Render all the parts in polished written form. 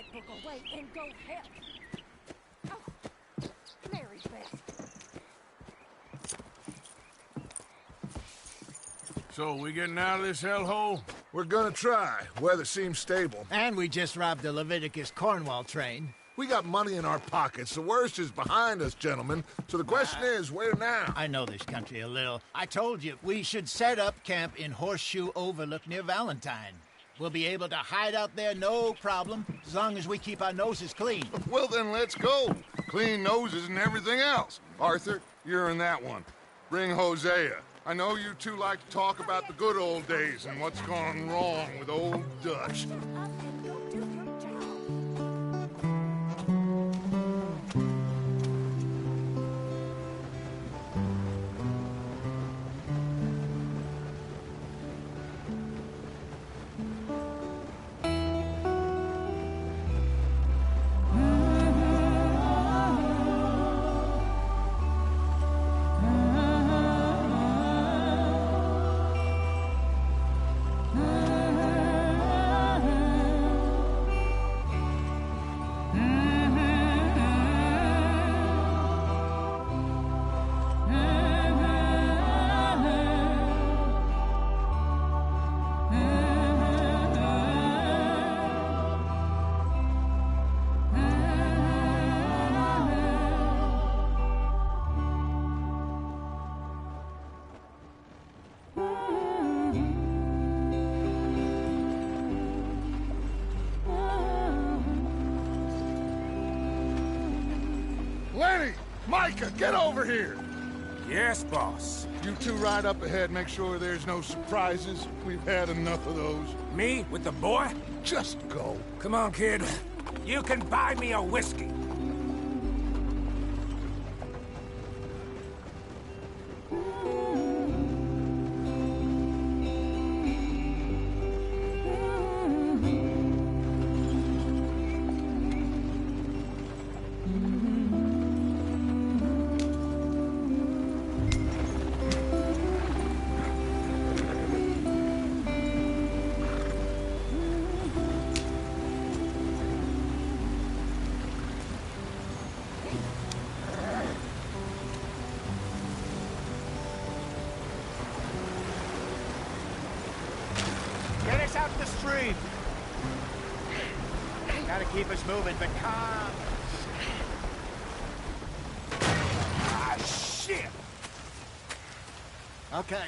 that book away and go help. Oh, Mary's best. So, we getting out of this hellhole? We're gonna try. Weather seems stable. And we just robbed the Leviticus Cornwall train. We got money in our pockets. The worst is behind us, gentlemen. So the question is, where now? I know this country a little. I told you, we should set up camp in Horseshoe Overlook near Valentine. We'll be able to hide out there, no problem, as long as we keep our noses clean. Well, then let's go. Clean noses and everything else. Arthur, you're in that one. Bring Hosea. I know you two like to talk about the good old days and what's gone wrong with old Dutch. Lenny! Micah, get over here! Yes, boss. You two ride up ahead, make sure there's no surprises. We've had enough of those. Me with the boy? Just go. Come on, kid. You can buy me a whiskey. Get us out the stream. Gotta keep us moving, but calm. Ah, shit! Okay,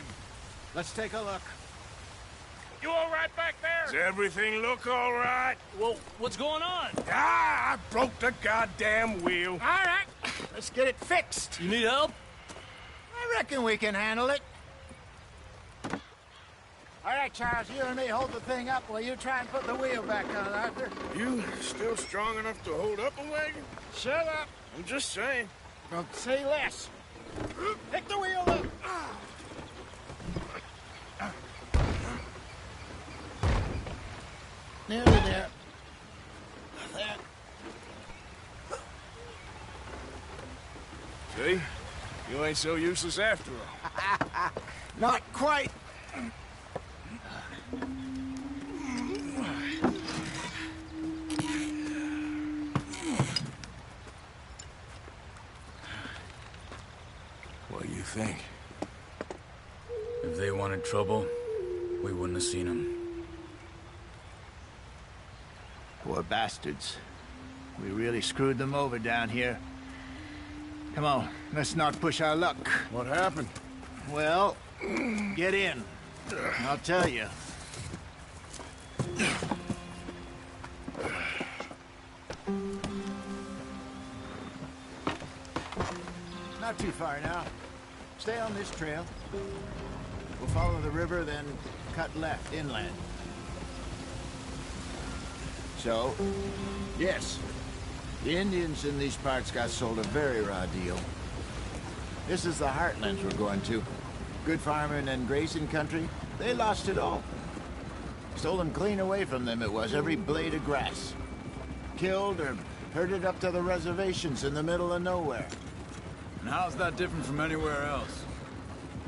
let's take a look. You all right back there? Does everything look all right? Well, what's going on? Ah, I broke the goddamn wheel. All right, let's get it fixed. You need help? I reckon we can handle it. All right, Charles, you and me hold the thing up while you try and put the wheel back on, Arthur. You still strong enough to hold up a wagon? Shut up. I'm just saying. Don't say less. Pick the wheel up. Nearly there. There. See? You ain't so useless after all. Not quite. What do you think? If they wanted trouble, we wouldn't have seen them. Poor bastards. We really screwed them over down here. Come on, let's not push our luck. What happened? Well, get in. I'll tell you. Not too far now. Stay on this trail. We'll follow the river, then cut left inland. So, yes, the Indians in these parts got sold a very raw deal. This is the heartlands we're going to. Good farming and grazing country, they lost it all. Stolen clean away from them it was, every blade of grass. Killed or herded up to the reservations in the middle of nowhere. And how's that different from anywhere else?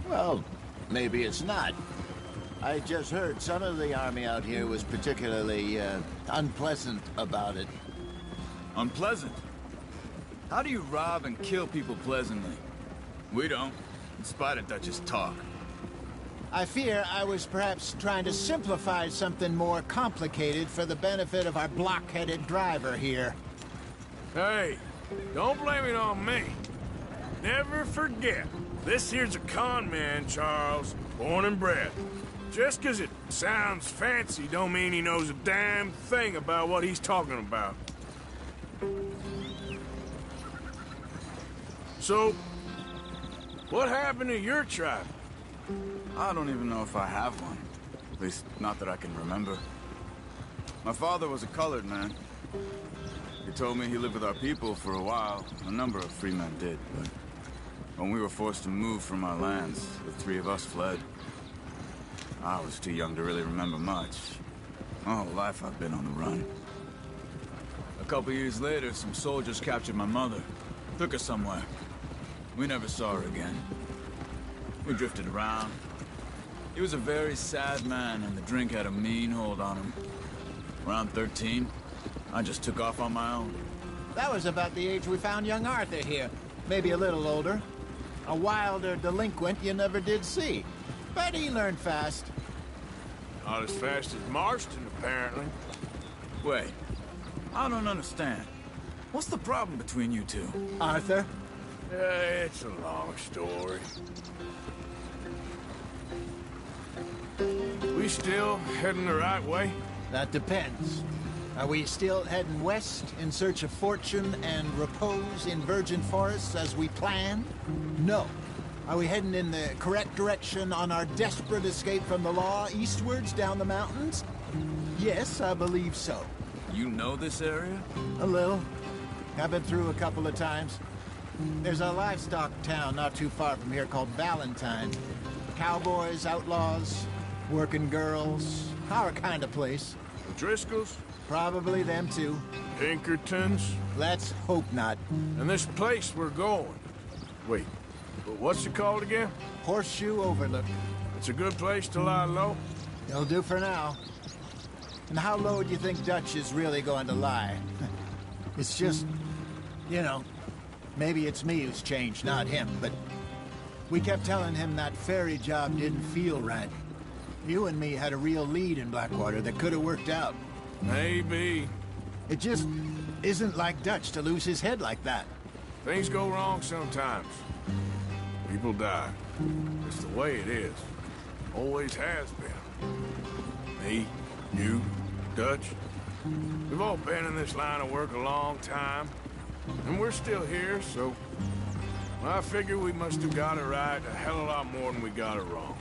Well, maybe it's not. I just heard some of the army out here was particularly, unpleasant about it. Unpleasant? How do you rob and kill people pleasantly? We don't, in spite of Dutch's talk. I fear I was perhaps trying to simplify something more complicated for the benefit of our block-headed driver here. Hey, don't blame it on me. Never forget, this here's a con man, Charles, born and bred. Just 'cause it sounds fancy don't mean he knows a damn thing about what he's talking about. So, what happened to your tribe? I don't even know if I have one. At least, not that I can remember. My father was a colored man. He told me he lived with our people for a while. A number of free men did, but when we were forced to move from our lands, the three of us fled. I was too young to really remember much. My whole life I've been on the run. A couple years later, some soldiers captured my mother. Took her somewhere. We never saw her again. We drifted around. He was a very sad man, and the drink had a mean hold on him. Around 13, I just took off on my own. That was about the age we found young Arthur here. Maybe a little older. A wilder delinquent you never did see. But he learned fast. Not as fast as Marston, apparently. Wait, I don't understand. What's the problem between you two? Arthur? It's a long story. We still heading the right way? That depends. Are we still heading west in search of fortune and repose in virgin forests as we planned? No. Are we heading in the correct direction on our desperate escape from the law eastwards down the mountains? Yes, I believe so. You know this area? A little. I've been through a couple of times. There's a livestock town not too far from here called Valentine. Cowboys, outlaws, working girls, our kind of place. The Driscolls? Probably them too. Pinkertons? Let's hope not. And this place we're going. Wait, but what's it called again? Horseshoe Overlook. It's a good place to lie low? It'll do for now. And how low do you think Dutch is really going to lie? It's just, you know, maybe it's me who's changed, not him, but we kept telling him that ferry job didn't feel right. You and me had a real lead in Blackwater that could have worked out. Maybe. It just isn't like Dutch to lose his head like that. Things go wrong sometimes. People die. It's the way it is. Always has been. Me, you, Dutch. We've all been in this line of work a long time. And we're still here, so... I figure we must have got it right a hell of a lot more than we got it wrong.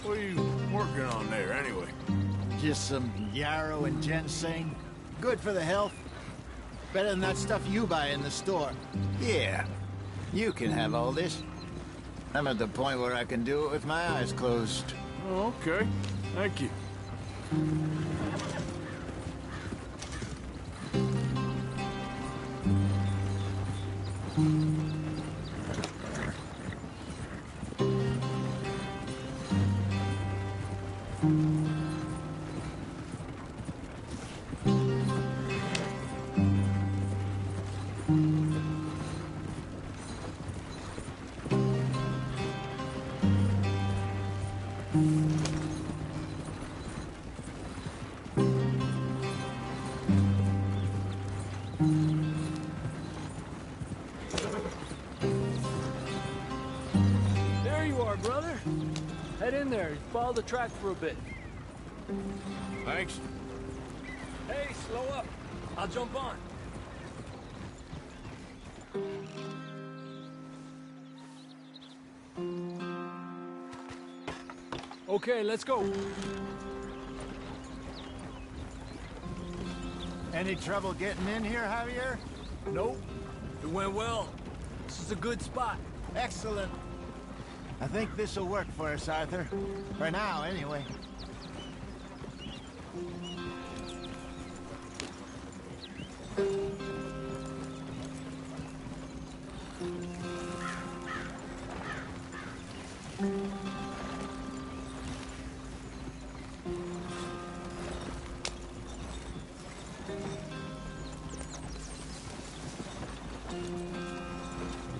What are you working on there, anyway? Just some yarrow and ginseng. Good for the health. Better than that stuff you buy in the store. Yeah, you can have all this. I'm at the point where I can do it with my eyes closed. Oh, okay. Thank you. There you are, brother. Head in there. Follow the track for a bit. Thanks. Hey, slow up. I'll jump on. Okay, let's go. Any trouble getting in here, Javier? Nope. It went well. This is a good spot. Excellent. I think this'll work for us, Arthur. For now, anyway.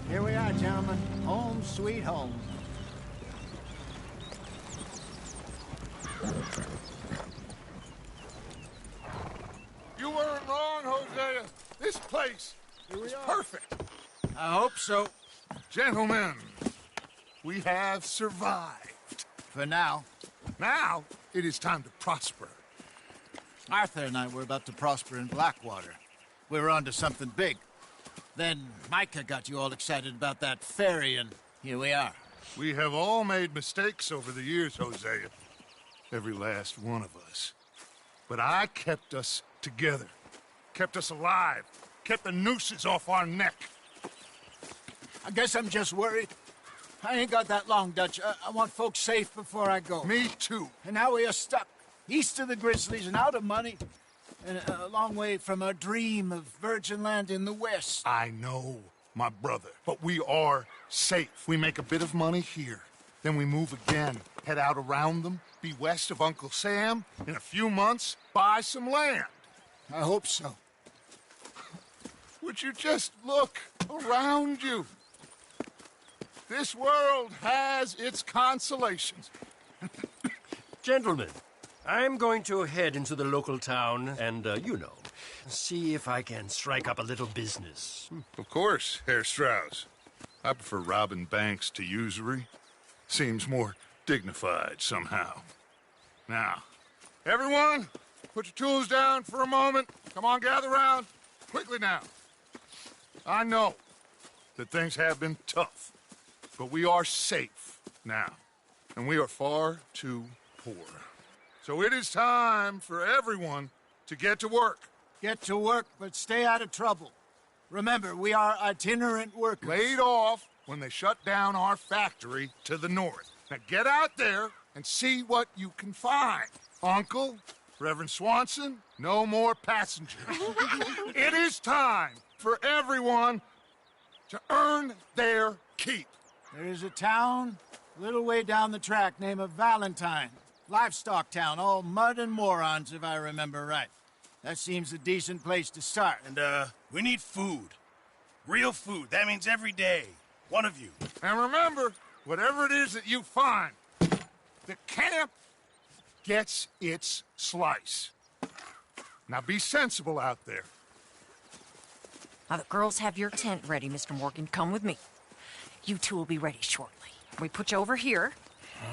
Here we are, gentlemen. Home sweet home. You weren't wrong, Hosea. This place is perfect. I hope so. Gentlemen, we have survived. For now. Now, it is time to prosper. Arthur and I were about to prosper in Blackwater. We were on to something big. Then Micah got you all excited about that ferry, and here we are. We have all made mistakes over the years, Hosea. Every last one of us. But I kept us together. Kept us alive. Kept the nooses off our neck. I guess I'm just worried. I ain't got that long, Dutch. I want folks safe before I go. Me too. And now we are stuck, east of the Grizzlies and out of money, and a long way from our dream of virgin land in the west. I know, my brother. But we are safe. We make a bit of money here. Then we move again. Head out around them. Be west of Uncle Sam. In a few months, buy some land. I hope so. Would you just look around you? This world has its consolations. Gentlemen, I'm going to head into the local town and, see if I can strike up a little business. Of course, Herr Strauss. I prefer robbing banks to usury. Seems more dignified somehow. Now, everyone, put your tools down for a moment. Come on, gather round. Quickly now. I know that things have been tough, but we are safe now, and we are far too poor. So it is time for everyone to get to work. Get to work, but stay out of trouble. Remember, we are itinerant workers. Laid off when they shut down our factory to the north. Now get out there and see what you can find. Uncle, Reverend Swanson, no more passengers. It is time for everyone to earn their keep. There is a town a little way down the track named Valentine. Livestock town, all mud and morons, if I remember right. That seems a decent place to start. And, we need food. Real food. That means every day. One of you. And remember, whatever it is that you find, the camp gets its slice. Now be sensible out there. Now the girls have your tent ready, Mr. Morgan. Come with me. You two will be ready shortly. We put you over here.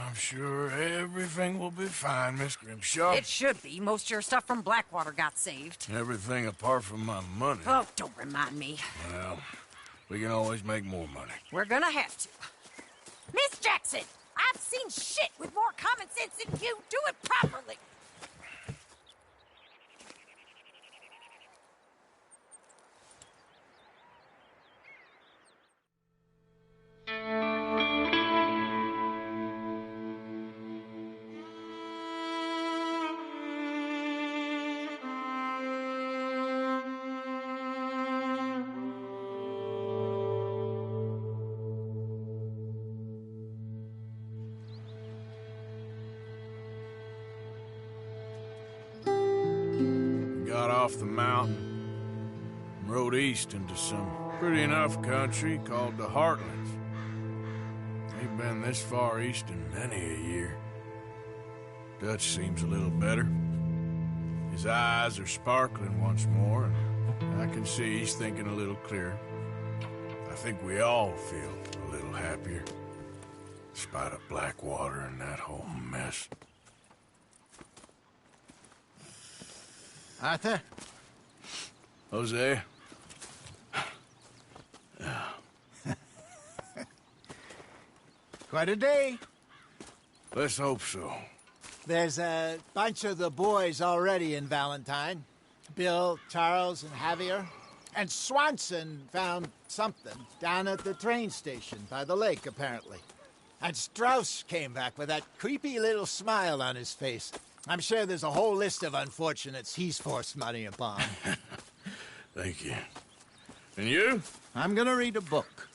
I'm sure everything will be fine, Miss Grimshaw. It should be. Most of your stuff from Blackwater got saved. Everything apart from my money. Oh, don't remind me. Well, we can always make more money. We're gonna have to. Miss Jackson, I've seen shit with more common sense than you. Do it properly. Got off the mountain and rode east into some pretty enough country called the Heartlands. Ain't been this far east in many a year. Dutch seems a little better. His eyes are sparkling once more, and I can see he's thinking a little clearer. I think we all feel a little happier, despite of Blackwater and that whole mess. Arthur? Jose? Quite a day. Let's hope so. There's a bunch of the boys already in Valentine. Bill, Charles, and Javier. And Swanson found something down at the train station by the lake, apparently. And Strauss came back with that creepy little smile on his face. I'm sure there's a whole list of unfortunates he's forced money upon. Thank you. And you? I'm gonna read a book.